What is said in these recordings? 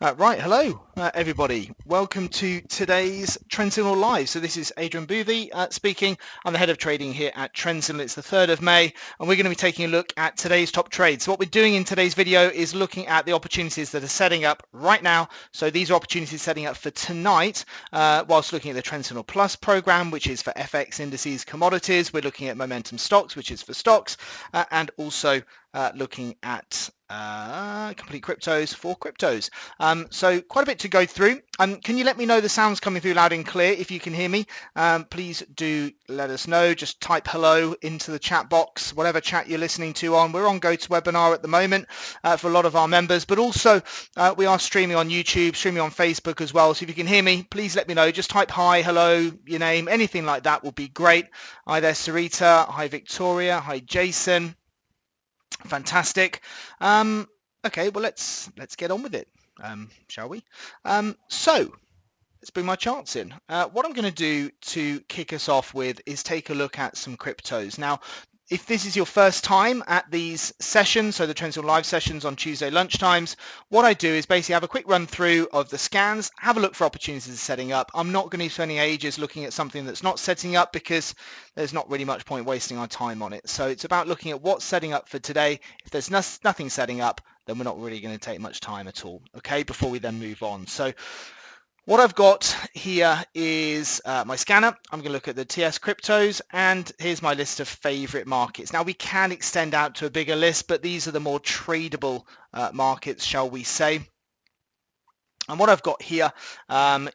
Right, hello everybody. Welcome to today's Trendsignal Live. So this is Adrian Buthee speaking. I'm the head of trading here at Trendsignal. It's the 3rd of May and we're going to be taking a look at today's top trades. So what we're doing in today's video is looking at the opportunities that are setting up right now. So these are opportunities setting up for tonight whilst looking at the Trendsignal Plus program, which is for FX indices, commodities. We're looking at momentum stocks, which is for stocks, and also looking at complete cryptos for cryptos. So quite a bit to go through. Can you let me know the sounds coming through loud and clear if you can hear me? Please do let us know. Just type hello into the chat box, whatever chat you're listening to on. We're on GoToWebinar at the moment for a lot of our members, but also we are streaming on YouTube, streaming on Facebook as well. So if you can hear me, please let me know. Just type hi, hello, your name, anything like that will be great. Hi there, Sarita. Hi, Victoria. Hi, Jason. Fantastic. Okay, well let's get on with it, shall we? So let's bring my charts in. What I'm going to do to kick us off with is take a look at some cryptos. Now, if this is your first time at these sessions, so the Trendsignal Live sessions on Tuesday lunchtimes, what I do is basically have a quick run through of the scans, have a look for opportunities setting up. I'm not going to be spending ages looking at something that's not setting up because there's not really much point wasting our time on it. So it's about looking at what's setting up for today. If there's nothing setting up, then we're not really going to take much time at all, okay, before we then move on. So what I've got here is my scanner. I'm going to look at the TS cryptos, and here's my list of favorite markets. Now we can extend out to a bigger list, but these are the more tradable markets, shall we say. And what I've got here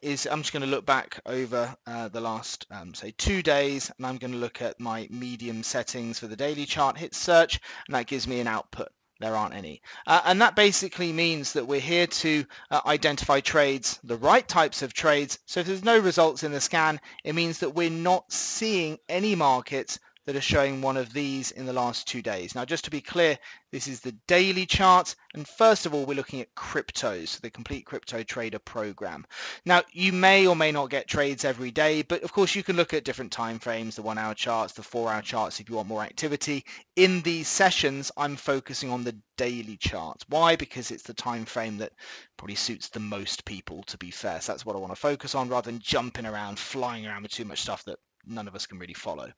is I'm just going to look back over the last, say, 2 days, and I'm going to look at my medium settings for the daily chart, hit search, and that gives me an output. There aren't any. And that basically means that we're here to identify trades, the right types of trades. So if there's no results in the scan, it means that we're not seeing any markets that are showing one of these in the last 2 days. Now, just to be clear, this is the daily chart. And first of all, we're looking at cryptos, the complete crypto trader program. Now, you may or may not get trades every day, but of course you can look at different time frames, the 1 hour charts, the 4 hour charts if you want more activity. In these sessions, I'm focusing on the daily chart. Why? Because it's the time frame that probably suits the most people, to be fair. So that's what I want to focus on rather than jumping around, flying around with too much stuff that none of us can really follow.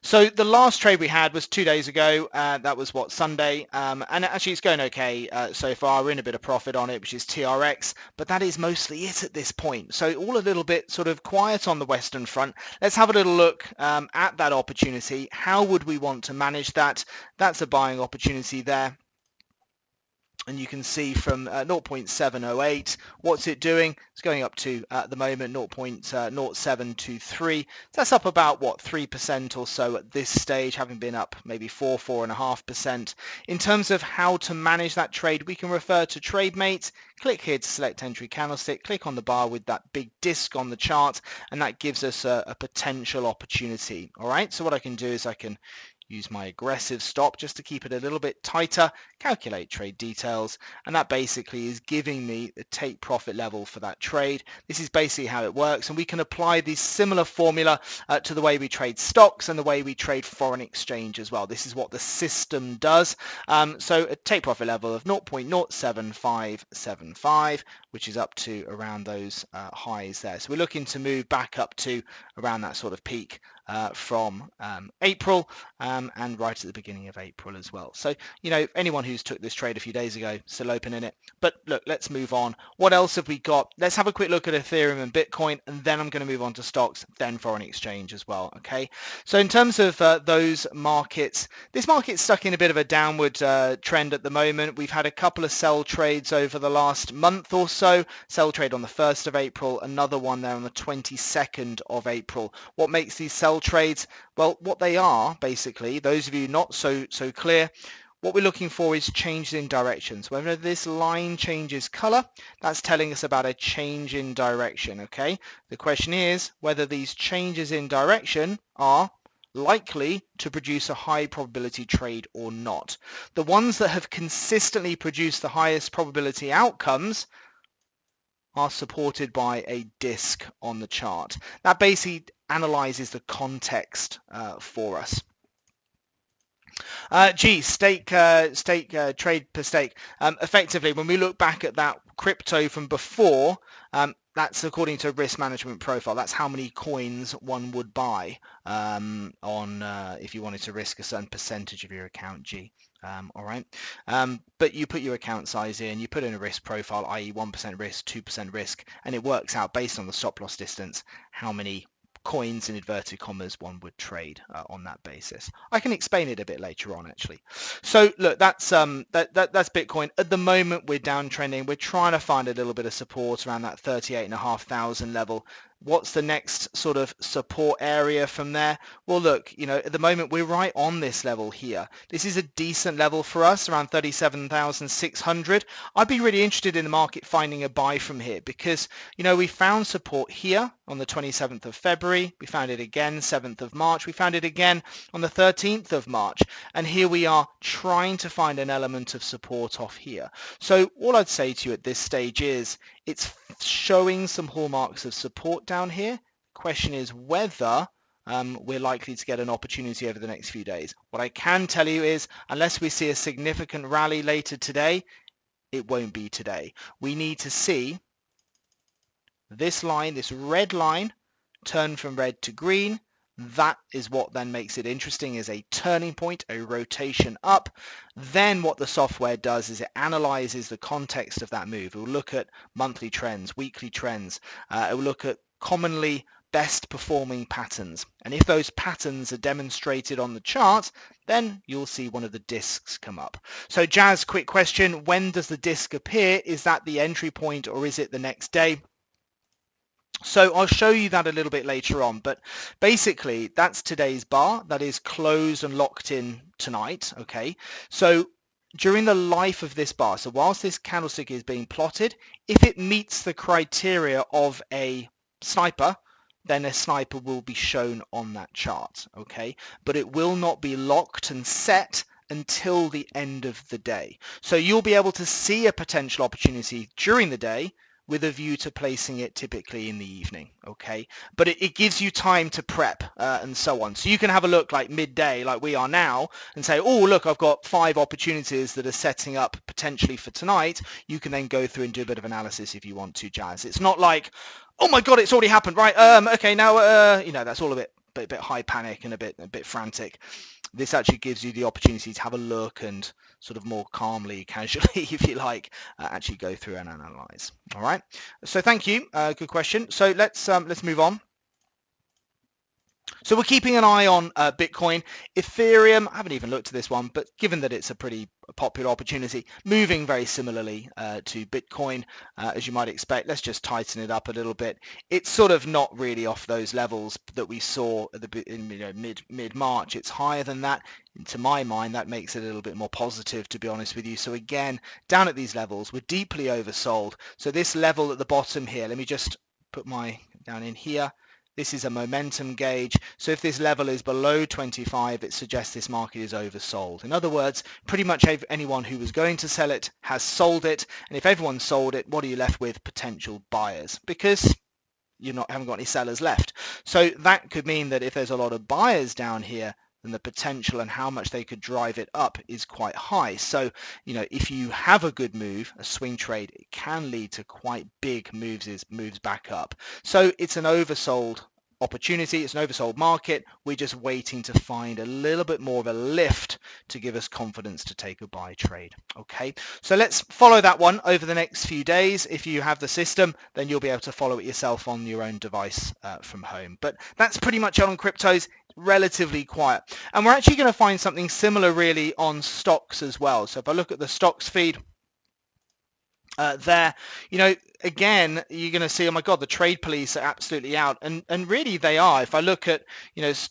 So the last trade we had was 2 days ago. That was Sunday, and actually it's going okay so far. We're in a bit of profit on it, which is TRX, but that is mostly it at this point. So all a little bit sort of quiet on the Western front. Let's have a little look at that opportunity. How would we want to manage that? That's a buying opportunity there. And you can see from 0.708, what's it doing? It's going up to, at the moment, 0.0723. That's up about, 3% or so at this stage, having been up maybe 4.5%. In terms of how to manage that trade, we can refer to TradeMate. Click here to select entry candlestick, click on the bar with that big disc on the chart, and that gives us a potential opportunity. All right, so what I can do is I can use my aggressive stop just to keep it a little bit tighter, calculate trade details, and that basically is giving me the take profit level for that trade. This is basically how it works, and we can apply this similar formula to the way we trade stocks and the way we trade foreign exchange as well. This is what the system does. So a take profit level of 0.07575, which is up to around those highs there. So we're looking to move back up to around that sort of peak from April and right at the beginning of April as well. So, anyone who's took this trade a few days ago, still open in it. But look, let's move on. What else have we got? Let's have a quick look at Ethereum and Bitcoin, and then I'm going to move on to stocks, then foreign exchange as well. Okay. So in terms of those markets, this market's stuck in a bit of a downward trend at the moment. We've had a couple of sell trades over the last month or so. Sell trade on the 1st of April, another one there on the 22nd of April. What makes these sell trades? Well, what they are, basically, those of you not so clear, what we're looking for is changes in directions. Whenever this line changes color, that's telling us about a change in direction, okay? The question is whether these changes in direction are likely to produce a high probability trade or not. The ones that have consistently produced the highest probability outcomes are supported by a disc on the chart. That basically analyzes the context for us. Stake trade per stake. Effectively, when we look back at that crypto from before, that's according to a risk management profile. That's how many coins one would buy on if you wanted to risk a certain percentage of your account. All right. But you put your account size in, you put in a risk profile, i.e. 1% risk, 2% risk, and it works out based on the stop loss distance how many coins in inverted commas one would trade on that basis. I can explain it a bit later on actually. So look, that's that's Bitcoin. At the moment we're downtrending. We're trying to find a little bit of support around that 38,500 level. What's the next sort of support area from there? Well, look, at the moment we're right on this level here. This is a decent level for us, around 37,600. I'd be really interested in the market finding a buy from here because, we found support here on the 27th of February. We found it again 7th of March. We found it again on the 13th of March. And here we are trying to find an element of support off here. So all I'd say to you at this stage is it's showing some hallmarks of support down here. Question is whether we're likely to get an opportunity over the next few days. What I can tell you is unless we see a significant rally later today, it won't be today. We need to see this line, this red line, turn from red to green. That is what then makes it interesting, is a turning point, a rotation up. Then what the software does is it analyzes the context of that move. It will look at monthly trends, weekly trends. It will look at commonly best performing patterns. And if those patterns are demonstrated on the chart, then you'll see one of the discs come up. So Jazz, quick question. When does the disc appear? Is that the entry point or is it the next day? So I'll show you that a little bit later on, but basically that's today's bar that is closed and locked in tonight. Okay, so during the life of this bar, so whilst this candlestick is being plotted, if it meets the criteria of a sniper, then a sniper will be shown on that chart. Okay, but it will not be locked and set until the end of the day. So you'll be able to see a potential opportunity during the day with a view to placing it typically in the evening, okay? But it gives you time to prep and so on. So you can have a look like midday, like we are now, and say, oh, look, I've got 5 opportunities that are setting up potentially for tonight. You can then go through and do a bit of analysis if you want to, Jazz. It's not like, oh my God, it's already happened, right? Okay, now, that's all a bit high panic and a bit frantic. This actually gives you the opportunity to have a look and sort of more calmly, casually, if you like, actually go through and analyze. All right. So thank you. Good question. So let's move on. So we're keeping an eye on Bitcoin. Ethereum, I haven't even looked at this one, but given that it's a pretty popular opportunity, moving very similarly to Bitcoin, as you might expect. Let's just tighten it up a little bit. It's sort of not really off those levels that we saw at the mid-March. It's higher than that. And to my mind, that makes it a little bit more positive, to be honest with you. So again, down at these levels, we're deeply oversold. So this level at the bottom here, let me just put my down in here. This is a momentum gauge. So if this level is below 25, it suggests this market is oversold. In other words, pretty much anyone who was going to sell it has sold it. And if everyone sold it, what are you left with? Potential buyers, because you haven't got any sellers left. So that could mean that if there's a lot of buyers down here, then the potential and how much they could drive it up is quite high. So, if you have a good move, a swing trade, it can lead to quite big moves back up. So it's an oversold opportunity. It's an oversold market. We're just waiting to find a little bit more of a lift to give us confidence to take a buy trade. Okay, so let's follow that one over the next few days. If you have the system, then you'll be able to follow it yourself on your own device from home. But that's pretty much it on cryptos. Relatively quiet, and we're actually going to find something similar really on stocks as well. So if I look at the stocks feed there, again, you're going to see, oh my God, the trade police are absolutely out, and really they are. If I look at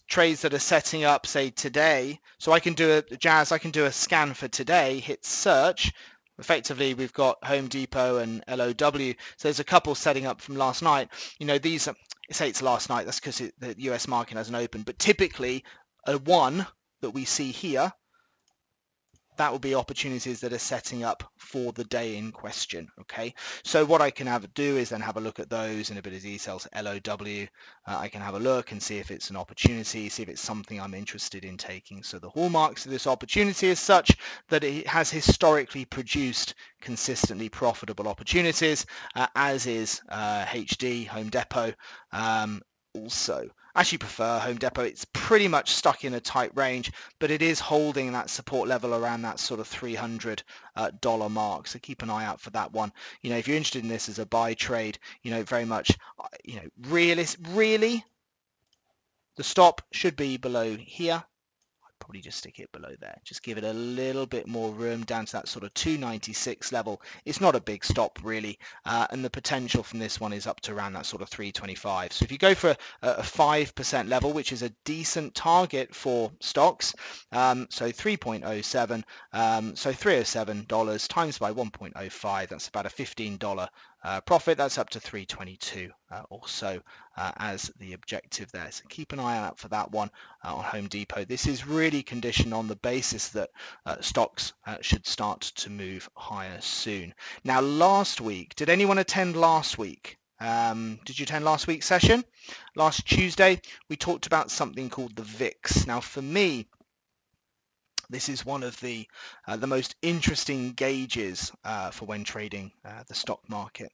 trades that are setting up, say today, so I can do a scan for today, hit search. Effectively, we've got Home Depot and LOW. So there's a couple setting up from last night. These are, say it's last night, that's because the US market hasn't opened. But typically, a one that we see here that will be opportunities that are setting up for the day in question. Okay, so what I can do is then have a look at those in a bit of detail. So LOW, I can have a look and see if it's an opportunity, see if it's something I'm interested in taking. So the hallmarks of this opportunity is such that it has historically produced consistently profitable opportunities, as is HD, Home Depot. Also, I actually prefer Home Depot. It's pretty much stuck in a tight range, but it is holding that support level around that sort of $300 mark. So keep an eye out for that one. If you're interested in this as a buy trade, very much, really, the stop should be below here. Probably just stick it below there. Just give it a little bit more room down to that sort of 296 level. It's not a big stop really, and the potential from this one is up to around that sort of 325. So if you go for a 5% level, which is a decent target for stocks, so 3.07, so $307 times by 1.05, that's about a $15 profit. That's up to 322 or so as the objective there. So keep an eye out for that one on Home Depot. This is really conditioned on the basis that stocks should start to move higher soon. Now, last week, did anyone attend last week? Did you attend last week's session? Last Tuesday, we talked about something called the VIX. Now, for me, this is one of the most interesting gauges for when trading the stock market.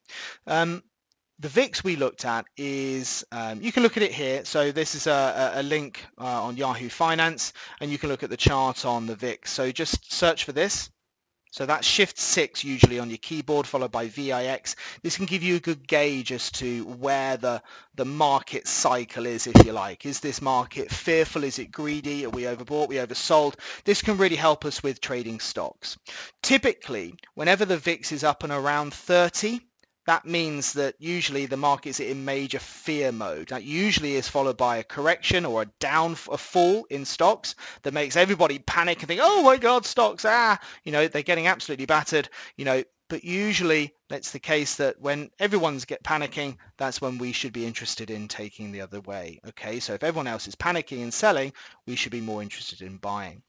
The VIX we looked at is, you can look at it here. So this is a link on Yahoo Finance, and you can look at the chart on the VIX. So just search for this. So that's Shift 6 usually on your keyboard, followed by VIX. This can give you a good gauge as to where the market cycle is, if you like. Is this market fearful? Is it greedy? Are we overbought? Are we oversold? This can really help us with trading stocks. Typically, whenever the VIX is up and around 30, that means that usually the market's in major fear mode. That usually is followed by a correction or a fall in stocks that makes everybody panic and think, oh my God, stocks, they're getting absolutely battered, but usually that's the case that when everyone's panicking, that's when we should be interested in taking the other way. Okay, so if everyone else is panicking and selling, we should be more interested in buying.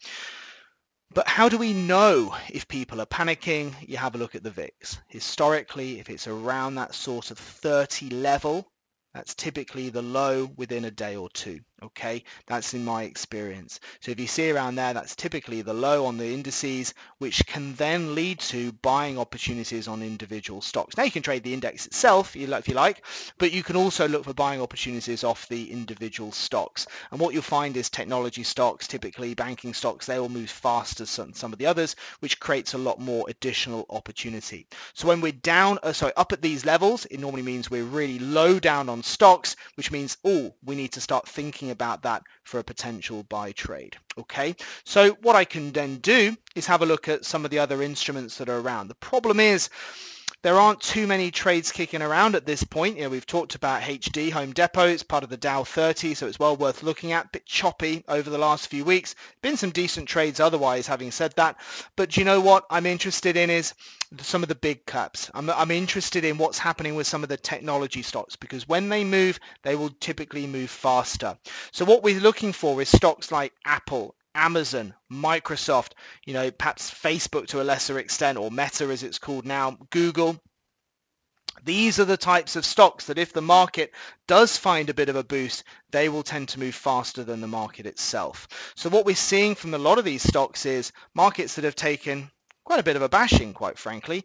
But how do we know if people are panicking? You have a look at the VIX. Historically, if it's around that sort of 30 level, that's typically the low within a day or two. Okay, that's in my experience. So if you see around there, that's typically the low on the indices, which can then lead to buying opportunities on individual stocks. Now you can trade the index itself if you like, but you can also look for buying opportunities off the individual stocks. And what you'll find is technology stocks, typically banking stocks, they will move faster than some of the others, which creates a lot more additional opportunity. So when we're up at these levels, it normally means we're really low down on stocks, which means, we need to start thinking about that for a potential buy trade. Okay, so what I can then do is have a look at some of the other instruments that are around. The problem is there aren't too many trades kicking around at this point. We've talked about HD, Home Depot. It's part of the Dow 30, so it's well worth looking at. Bit choppy over the last few weeks. Been some decent trades otherwise, having said that. But you know what I'm interested in is some of the big caps. I'm interested in what's happening with some of the technology stocks, because when they move, they will typically move faster. So what we're looking for is stocks like Apple, Amazon, Microsoft, perhaps Facebook to a lesser extent, or Meta as it's called now, Google. These are the types of stocks that if the market does find a bit of a boost, they will tend to move faster than the market itself. So what we're seeing from a lot of these stocks is markets that have taken quite a bit of a bashing, quite frankly.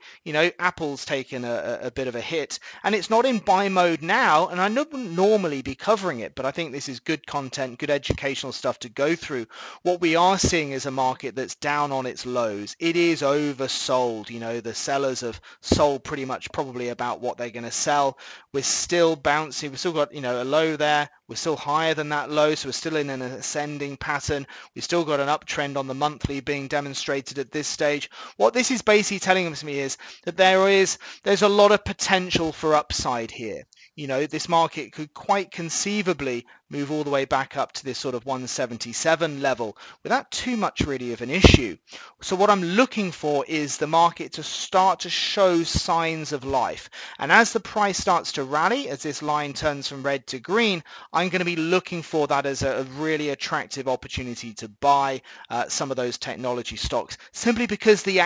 Apple's taken a bit of a hit, and it's not in buy mode now, and I wouldn't normally be covering it, but I think this is good content, good educational stuff to go through. What we are seeing is a market that's down on its lows. It is oversold. The sellers have sold pretty much probably about what they're going to sell. We're still bouncing. We've still got, a low there. We're still higher than that low, so we're still in an ascending pattern. We've still got an uptrend on the monthly being demonstrated at this stage. What this is basically telling me is that there's a lot of potential for upside here. this market could quite conceivably move all the way back up to this sort of 177 level without too much really of an issue. So what I'm looking for is the market to start to show signs of life. And as the price starts to rally, as this line turns from red to green, I'm going to be looking for that as a really attractive opportunity to buy some of those technology stocks, simply because the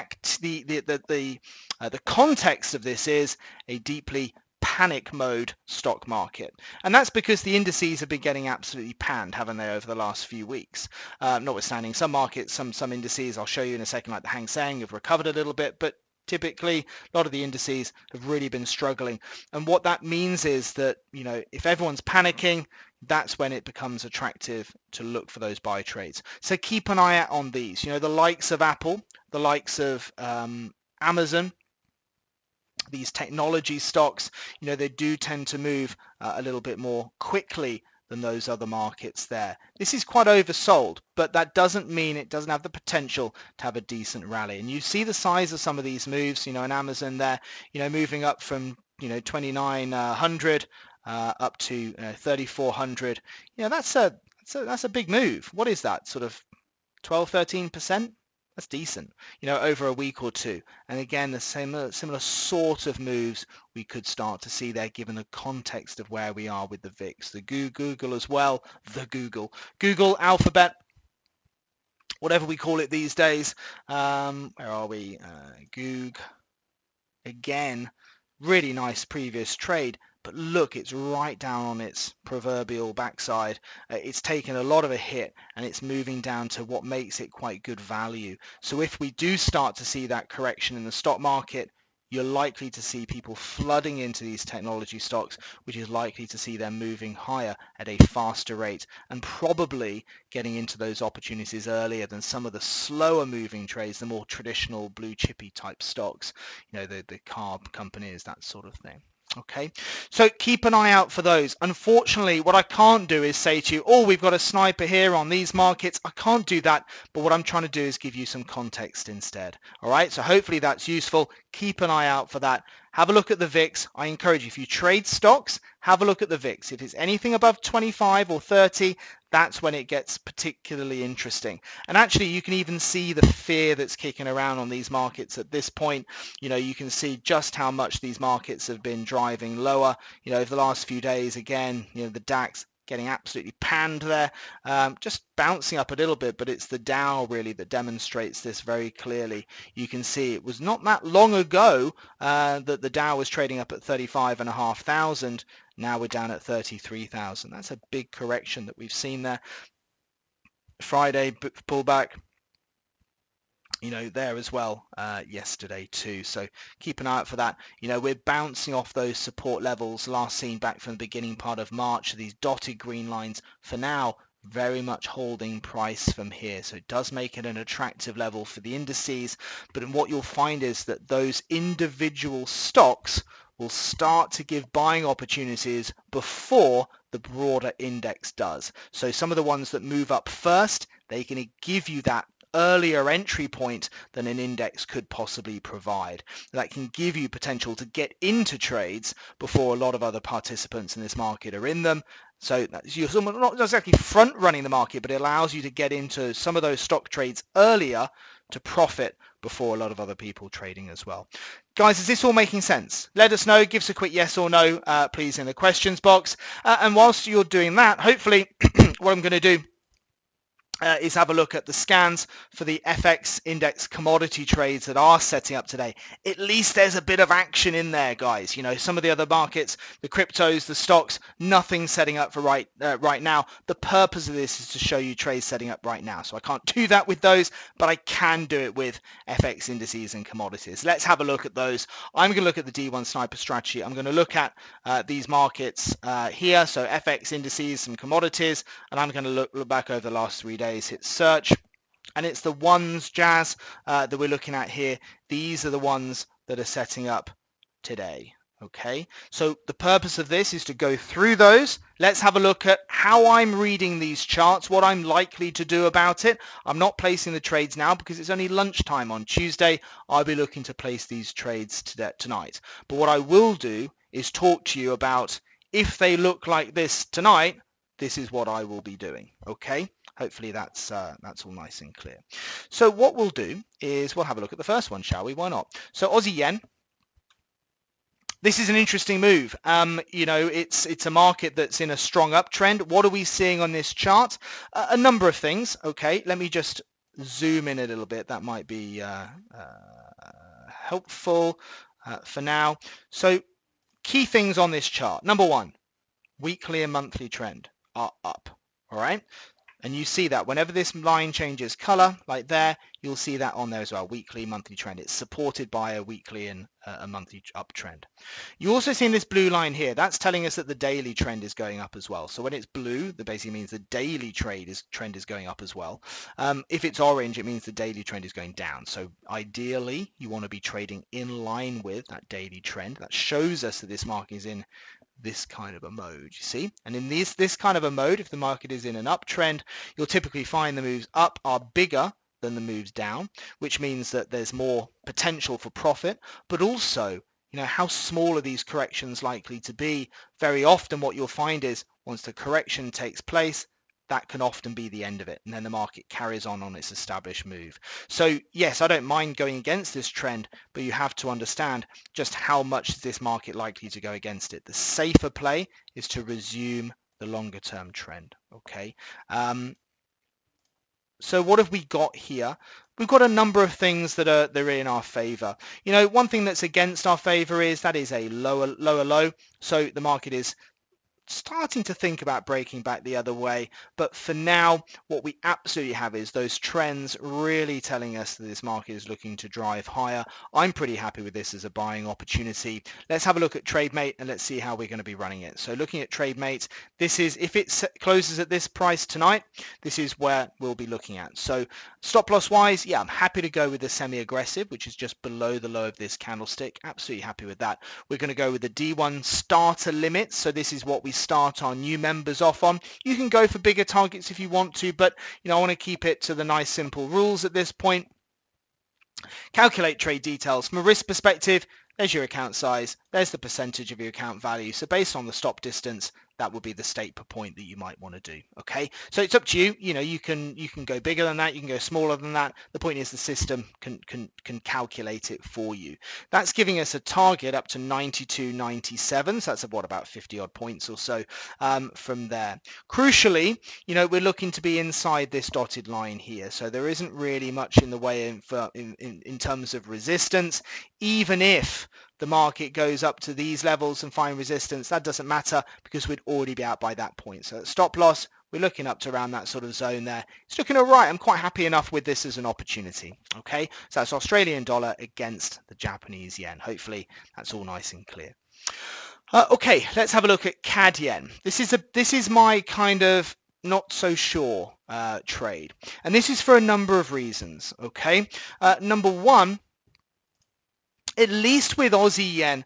context of this is a deeply panic mode stock market. And that's because the indices have been getting absolutely panned, haven't they, over the last few weeks? Notwithstanding some markets, some indices, I'll show you in a second, like the Hang Seng, have recovered a little bit, but typically a lot of the indices have really been struggling. And what that means is that, if everyone's panicking, that's when it becomes attractive to look for those buy trades. So keep an eye out on these. The likes of Apple, the likes of Amazon, these technology stocks, they do tend to move a little bit more quickly than those other markets there. This is quite oversold, but that doesn't mean it doesn't have the potential to have a decent rally. And you see the size of some of these moves, in Amazon there, moving up from, 2,900 up to 3,400. That's a big move. What is that? Sort of 12, 13%? That's decent, over a week or two. And again, the similar sort of moves we could start to see there, given the context of where we are with the VIX. The Google as well, Google, Alphabet, whatever we call it these days. Where are we? Goog. Again, really nice previous trade. But look, it's right down on its proverbial backside. It's taken a lot of a hit, and it's moving down to what makes it quite good value. So if we do start to see that correction in the stock market, you're likely to see people flooding into these technology stocks, which is likely to see them moving higher at a faster rate, and probably getting into those opportunities earlier than some of the slower moving trades, the more traditional blue chippy type stocks, the carb companies, that sort of thing. Okay, so keep an eye out for those. Unfortunately, what I can't do is say to you, we've got a sniper here on these markets. I can't do that, but what I'm trying to do is give you some context instead. All right, so hopefully that's useful. Keep an eye out for that. Have a look at the VIX. I encourage you, if you trade stocks, have a look at the VIX. If it's anything above 25 or 30, that's when it gets particularly interesting. And actually, you can even see the fear that's kicking around on these markets at this point. You can see just how much these markets have been driving lower. Over the last few days, again, the DAX getting absolutely panned there, just bouncing up a little bit, but it's the Dow really that demonstrates this very clearly. You can see it was not that long ago that the Dow was trading up at 35,500. Now we're down at 33,000. That's a big correction that we've seen there. Friday pullback, there as well yesterday too. So keep an eye out for that. We're bouncing off those support levels last seen back from the beginning part of March. These dotted green lines for now very much holding price from here. So it does make it an attractive level for the indices. But what you'll find is that those individual stocks will start to give buying opportunities before the broader index does. So some of the ones that move up first, they can give you that earlier entry point than an index could possibly provide. That can give you potential to get into trades before a lot of other participants in this market are in them. So you're not exactly front running the market, but it allows you to get into some of those stock trades earlier to profit before a lot of other people trading as well. Guys, is this all making sense? Let us know. Give us a quick yes or no, please, in the questions box. And whilst you're doing that, hopefully what I'm going to do is have a look at the scans for the FX index commodity trades that are setting up today. At least there's a bit of action in there, guys. Some of the other markets, the cryptos, the stocks, nothing setting up for right now. The purpose of this is to show you trades setting up right now. So I can't do that with those, but I can do it with FX indices and commodities. Let's have a look at those. I'm going to look at the D1 Sniper strategy. I'm going to look at these markets here. So FX indices and commodities, and I'm going to look back over the last 3 days. Hit search, and it's the ones, Jazz, that we're looking at here. These are the ones that are setting up today. Okay, so the purpose of this is to go through those. Let's have a look at how I'm reading these charts, what I'm likely to do about it. I'm not placing the trades now because it's only lunchtime on Tuesday. I'll be looking to place these trades tonight. But what I will do is talk to you about if they look like this tonight, this is what I will be doing. Okay, hopefully that's all nice and clear. So what we'll do is we'll have a look at the first one, shall we? Why not? So Aussie Yen. This is an interesting move. It's a market that's in a strong uptrend. What are we seeing on this chart? A number of things. Okay, let me just zoom in a little bit. That might be helpful for now. So key things on this chart. Number one, weekly and monthly trend are up. All right. And you see that whenever this line changes color, like there, you'll see that on there as well, weekly, monthly trend. It's supported by a weekly and a monthly uptrend. You also see this blue line here. That's telling us that the daily trend is going up as well. So when it's blue, that basically means the daily trend is going up as well. If it's orange, it means the daily trend is going down. So ideally, you want to be trading in line with that daily trend. That shows us that this market is in this kind of a mode, you see. And in this kind of a mode, if the market is in an uptrend, you'll typically find the moves up are bigger than the moves down, which means that there's more potential for profit, but also, how small are these corrections likely to be? Very often what you'll find is once the correction takes place, that can often be the end of it, and then the market carries on its established move. So yes, I don't mind going against this trend, but you have to understand just how much is this market likely to go against it. The safer play is to resume the longer term trend. Okay. So what have we got here? We've got a number of things that are in our favor. One thing that's against our favor is that is a lower low. So the market is starting to think about breaking back the other way, but for now what we absolutely have is those trends really telling us that this market is looking to drive higher. I'm pretty happy with this as a buying opportunity. Let's have a look at TradeMate and let's see how we're going to be running it. So looking at TradeMate, this is, if it closes at this price tonight, this is where we'll be looking at. So stop loss wise, yeah, I'm happy to go with the semi-aggressive, which is just below the low of this candlestick. Absolutely happy with that. We're going to go with the D1 starter limit. So this is what we start our new members off on. You can go for bigger targets if you want to, but I want to keep it to the nice simple rules at this point. Calculate trade details. From a risk perspective, there's your account size, there's the percentage of your account value. So based on the stop distance, that would be the stake per point that you might want to do. Okay, so it's up to you. You can go bigger than that, you can go smaller than that. The point is the system can calculate it for you. That's giving us a target up to 92.97. So that's about 50 odd points or so from there. Crucially, we're looking to be inside this dotted line here. So there isn't really much in the way in terms of resistance. Even if the market goes up to these levels and find resistance, that doesn't matter because we'd already be out by that point. So at stop loss, we're looking up to around that sort of zone there. It's looking all right. I'm quite happy enough with this as an opportunity. Okay, so that's Australian dollar against the Japanese yen. Hopefully that's all nice and clear. Okay, let's have a look at CAD yen. This is my kind of not so sure trade, and this is for a number of reasons. Okay, number one, at least with Aussie Yen,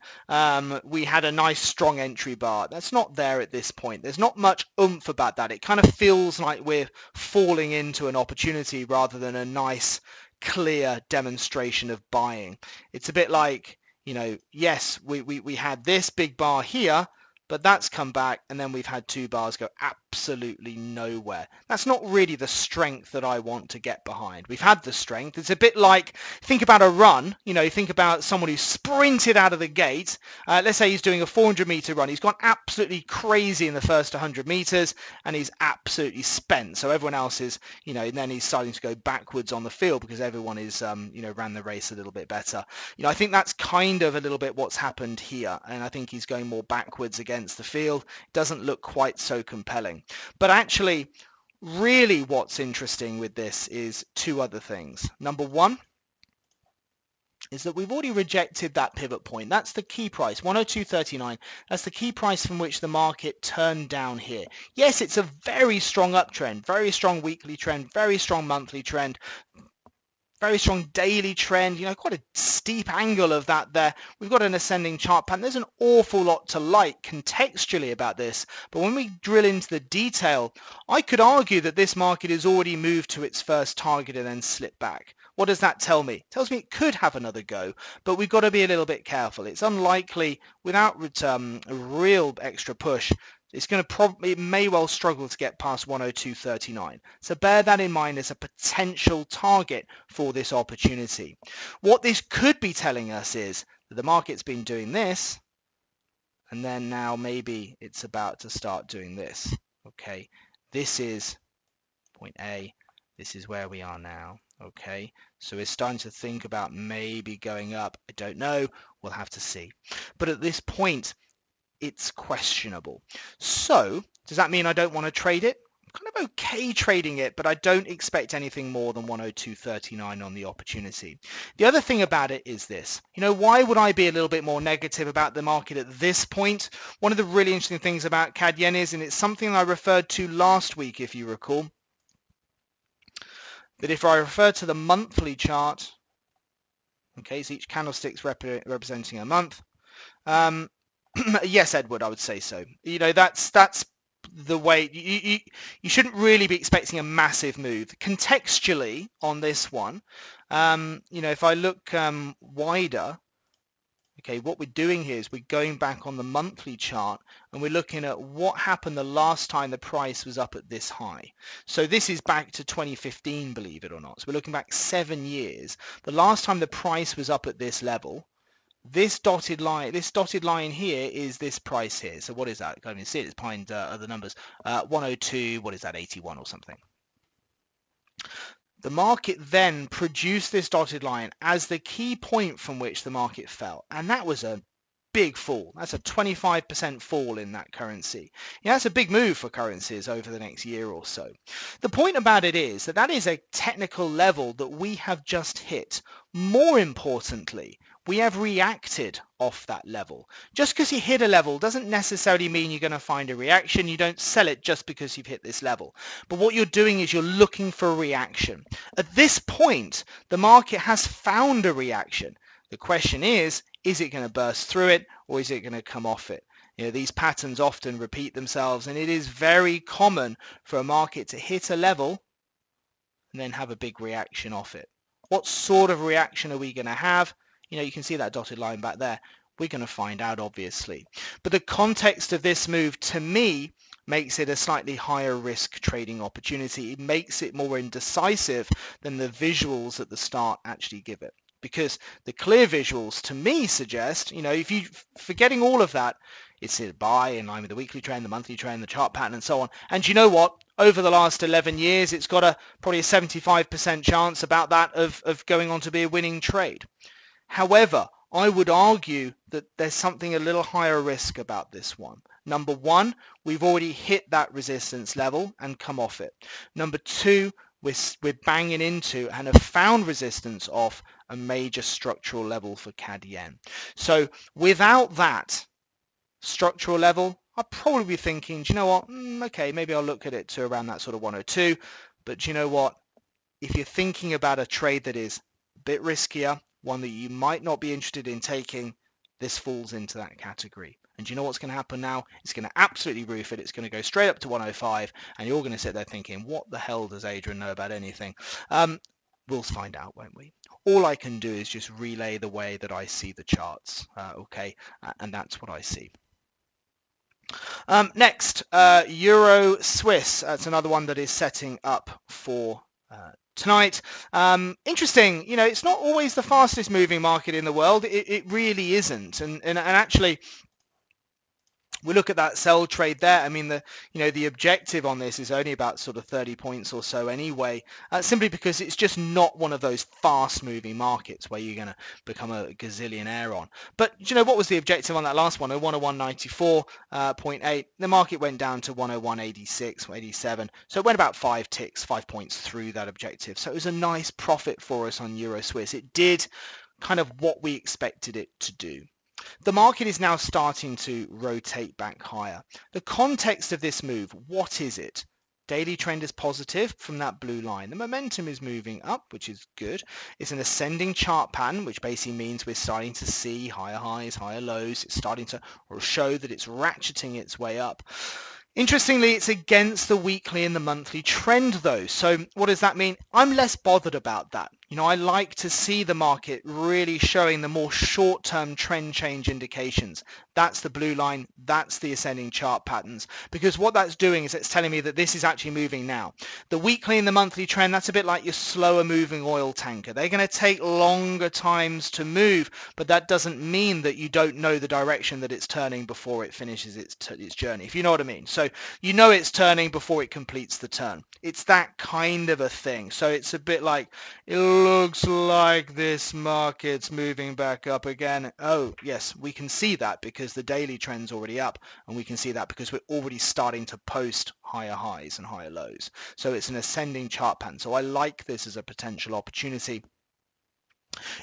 we had a nice strong entry bar. That's not there at this point. There's not much oomph about that. It kind of feels like we're falling into an opportunity rather than a nice, clear demonstration of buying. It's a bit like, yes, we had this big bar here, but that's come back, and then we've had two bars go absolutely nowhere. That's not really the strength that I want to get behind. We've had the strength. It's a bit like, think about a run. Think about someone who sprinted out of the gate. Let's say he's doing a 400-meter run. He's gone absolutely crazy in the first 100 meters, and he's absolutely spent. So everyone else is, and then he's starting to go backwards on the field because everyone is, ran the race a little bit better. I think that's kind of a little bit what's happened here, and I think he's going more backwards against the field. Doesn't look quite so compelling. But actually, really what's interesting with this is two other things. Number one is that we've already rejected that pivot point. That's the key price, 102.39. That's the key price from which the market turned down here. Yes, it's a very strong uptrend, very strong weekly trend, very strong monthly trend, very strong daily trend, quite a steep angle of that there. We've got an ascending chart pattern. There's an awful lot to like contextually about this, but when we drill into the detail, I could argue that this market has already moved to its first target and then slipped back. What does that tell me? It tells me it could have another go, but we've got to be a little bit careful. It's unlikely, without a real extra push, it may well struggle to get past 102.39. So bear that in mind as a potential target for this opportunity. What this could be telling us is that the market's been doing this, and then now maybe it's about to start doing this. Okay, this is point A. This is where we are now. Okay, so we're starting to think about maybe going up. I don't know. We'll have to see. But at this point, it's questionable. So does that mean I don't want to trade it? I'm kind of okay trading it, but I don't expect anything more than 102.39 on the opportunity. The other thing about it is this. Why would I be a little bit more negative about the market at this point? One of the really interesting things about CAD Yen is, and it's something I referred to last week, if you recall, that if I refer to the monthly chart, okay, so each candlestick's representing a month. Yes, Edward, I would say so. That's the way. You shouldn't really be expecting a massive move contextually on this one. If I look wider, okay, what we're doing here is we're going back on the monthly chart and we're looking at what happened the last time the price was up at this high. So this is back to 2015, believe it or not. So we're looking back 7 years. The last time the price was up at this level, this dotted line here is this price here. So what is that? I can't even see it. It's behind other numbers. 102, what is that, 81 or something. The market then produced this dotted line as the key point from which the market fell. And that was a big fall. That's a 25% fall in that currency. That's a big move for currencies over the next year or so. The point about it is that is a technical level that we have just hit. More importantly, we have reacted off that level. Just because you hit a level doesn't necessarily mean you're going to find a reaction. You don't sell it just because you've hit this level. But what you're doing is you're looking for a reaction. At this point, the market has found a reaction. The question is it going to burst through it or is it going to come off it? These patterns often repeat themselves, and it is very common for a market to hit a level and then have a big reaction off it. What sort of reaction are we going to have? You can see that dotted line back there. We're going to find out, obviously. But the context of this move, to me, makes it a slightly higher risk trading opportunity. It makes it more indecisive than the visuals at the start actually give it. Because the clear visuals, to me, suggest, if you forgetting all of that, it's a buy in line with the weekly trend, the monthly trend, the chart pattern, and so on. And you know what? Over the last 11 years, it's got probably a 75% chance about that of going on to be a winning trade. However, I would argue that there's something a little higher risk about this one. Number one, we've already hit that resistance level and come off it. Number two, we're banging into and have found resistance off a major structural level for CAD Yen. So without that structural level, I'd probably be thinking, do you know what? Okay, maybe I'll look at it to around that sort of 102. But do you know what? If you're thinking about a trade that is a bit riskier, one that you might not be interested in taking, this falls into that category. And do you know what's going to happen now? It's going to absolutely roof it. It's going to go straight up to 105, and you're going to sit there thinking, what the hell does Adrian know about anything? We'll find out, won't we? All I can do is just relay the way that I see the charts, okay? And that's what I see. Next, Euro Swiss. That's another one that is setting up for tonight. Interesting, it's not always the fastest moving market in the world. It really isn't. And actually, we look at that sell trade there. I mean, the objective on this is only about sort of 30 points or so anyway, simply because it's just not one of those fast moving markets where you're going to become a gazillionaire on. But what was the objective on that last one? 101.94.8. The market went down to 101.86, 87. So it went about 5 points through that objective. So it was a nice profit for us on Euro Swiss. It did kind of what we expected it to do. The market is now starting to rotate back higher. The context of this move, what is it? Daily trend is positive from that blue line. The momentum is moving up, which is good. It's an ascending chart pattern, which basically means we're starting to see higher highs, higher lows. It's starting to show that it's ratcheting its way up. Interestingly, it's against the weekly and the monthly trend though. So what does that mean? I'm less bothered about that. I like to see the market really showing the more short-term trend change indications. That's the blue line, that's the ascending chart patterns, because what that's doing is it's telling me that this is actually moving now. The weekly and the monthly trend, that's a bit like your slower moving oil tanker. They're going to take longer times to move, but that doesn't mean that you don't know the direction that it's turning before it finishes its journey, if you know what I mean. So you know it's turning before it completes the turn. It's that kind of a thing. So it's a bit like, it looks like this market's moving back up again. Oh, yes, we can see that because the daily trend's already up, and we can see that because we're already starting to post higher highs and higher lows. So it's an ascending chart pattern. So I like this as a potential opportunity.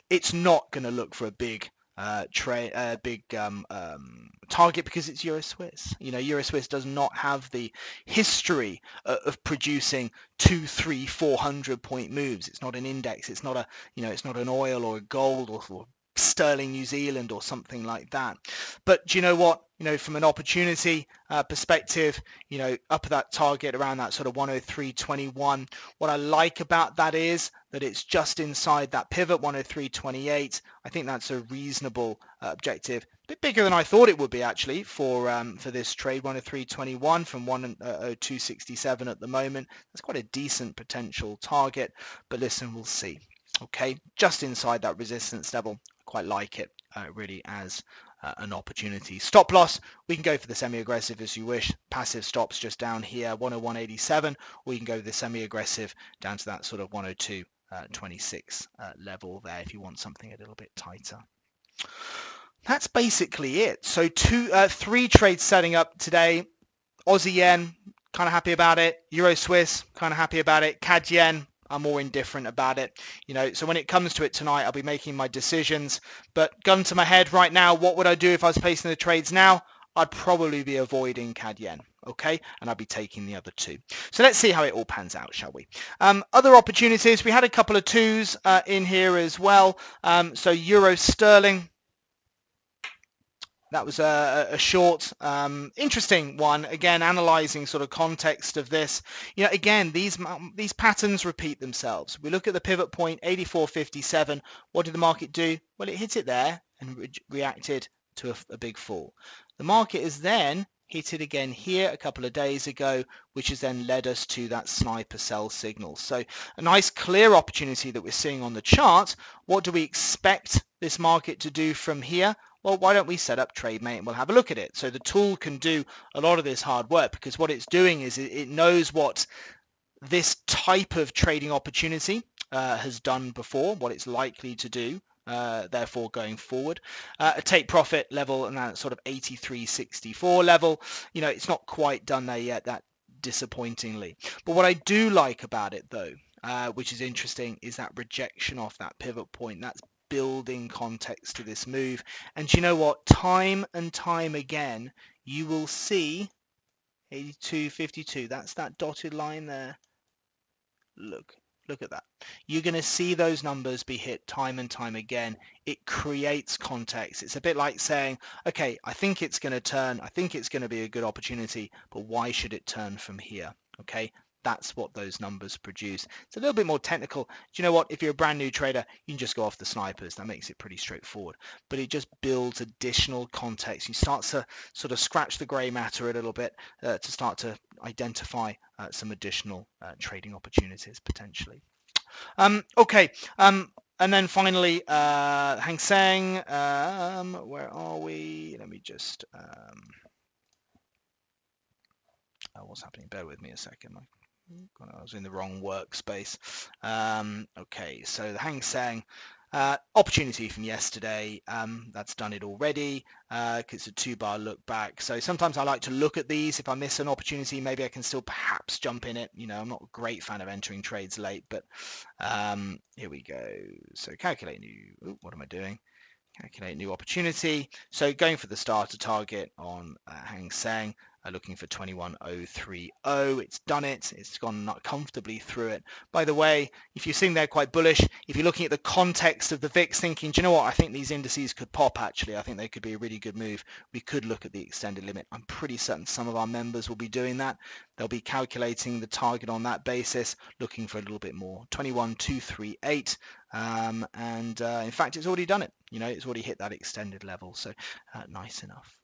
It's not going to look for a big target because it's Euro Swiss. Euro Swiss does not have the history of producing 200, 300, 400 point moves. It's not an index. It's not it's not an oil or a gold or sterling New Zealand or something like that. But do you know what? From an opportunity perspective, up at that target around that sort of 103.21. What I like about that is that it's just inside that pivot 103.28. I think that's a reasonable objective. A bit bigger than I thought it would be actually for this trade. 103.21 from 102.67 at the moment. That's quite a decent potential target. But listen, we'll see. Okay, just inside that resistance level. Quite like it really as an opportunity. Stop loss, we can go for the semi-aggressive as you wish. Passive stops just down here, 101.87, or you can go with the semi-aggressive down to that sort of 102.26 level there if you want something a little bit tighter. That's basically it. So three trades setting up today. Aussie Yen, kind of happy about it. Euro Swiss, kind of happy about it. CAD Yen, I'm more indifferent about it. So when it comes to it tonight, I'll be making my decisions. But gun to my head right now, what would I do if I was placing the trades now? I'd probably be avoiding CAD Yen, okay? And I'd be taking the other two. So let's see how it all pans out, shall we? Other opportunities, we had a couple of twos in here as well. So Euro Sterling. That was a short, interesting one. Again, analyzing sort of context of this. Again, these patterns repeat themselves. We look at the pivot point, 84.57. What did the market do? Well, it hit it there and reacted to a big fall. The market has then hit it again here a couple of days ago, which has then led us to that sniper sell signal. So a nice clear opportunity that we're seeing on the chart. What do we expect this market to do from here? Well, why don't we set up TradeMate and we'll have a look at it. So the tool can do a lot of this hard work because what it's doing is it knows what this type of trading opportunity has done before, what it's likely to do. Therefore going forward, a take profit level and that sort of 83.64 level, it's not quite done there yet, that disappointingly. But what I do like about it though, which is interesting, is that rejection off that pivot point. That's building context to this move. And you know what? Time and time again, you will see 82.52. That's that dotted line there. Look at that. You're going to see those numbers be hit time and time again. It creates context. It's a bit like saying, okay, I think it's going to turn. I think it's going to be a good opportunity, but why should it turn from here? Okay, that's what those numbers produce. It's a little bit more technical. Do you know what? If you're a brand new trader, you can just go off the snipers. That makes it pretty straightforward. But it just builds additional context. You start to sort of scratch the grey matter a little bit to start to identify some additional trading opportunities potentially. Okay. And then finally, Hang Seng. Where are we? Let me just. What's happening? Bear with me a second. I was in the wrong workspace. Okay, so the Hang Seng opportunity from yesterday, that's done it already. It's a 2-bar look back. So sometimes I like to look at these. If I miss an opportunity, maybe I can still perhaps jump in it. I'm not a great fan of entering trades late, but here we go. So calculate new. What am I doing? Calculate new opportunity. So going for the starter target on Hang Seng. looking for 21,030. It's done it. It's gone comfortably through it. By the way, if you're sitting there quite bullish, if you're looking at the context of the VIX thinking, do you know what, I think these indices could pop actually. I think they could be a really good move. We could look at the extended limit. I'm pretty certain some of our members will be doing that. They'll be calculating the target on that basis, looking for a little bit more. 21,238. In fact, it's already done it. It's already hit that extended level. So nice enough.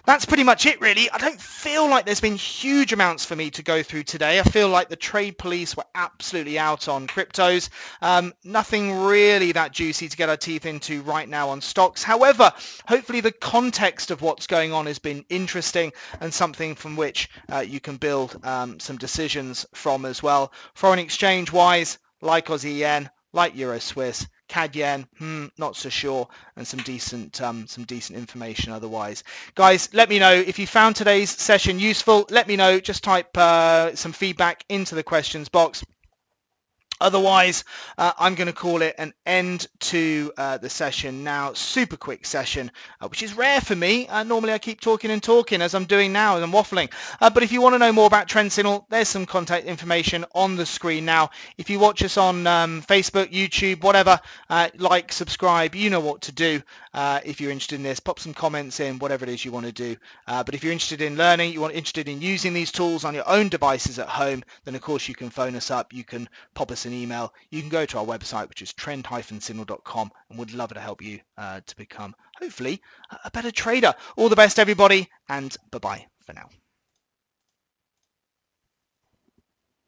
That's pretty much it, really. I don't feel like there's been huge amounts for me to go through today. I feel like the trade police were absolutely out on cryptos. Nothing really that juicy to get our teeth into right now on stocks. However, hopefully the context of what's going on has been interesting and something from which you can build some decisions from as well. Foreign exchange wise, like Aussie Yen, like Euro Swiss, CAD Yen, not so sure, and some decent information otherwise. Guys, let me know if you found today's session useful. Let me know. Just type some feedback into the questions box. Otherwise, I'm going to call it an end to the session now. Super quick session, which is rare for me. Normally I keep talking and talking as I'm doing now, as I'm waffling. But if you want to know more about Trendsignal, there's some contact information on the screen now. If you watch us on Facebook, YouTube, whatever, like, subscribe, you know what to do. If you're interested in this, pop some comments in, whatever it is you want to do. But if you're interested in learning, interested in using these tools on your own devices at home, then of course you can phone us up. You can pop us an email. You can go to our website, which is trend-signal.com, and we'd love to help you to become, hopefully, a better trader. All the best, everybody, and bye-bye for now.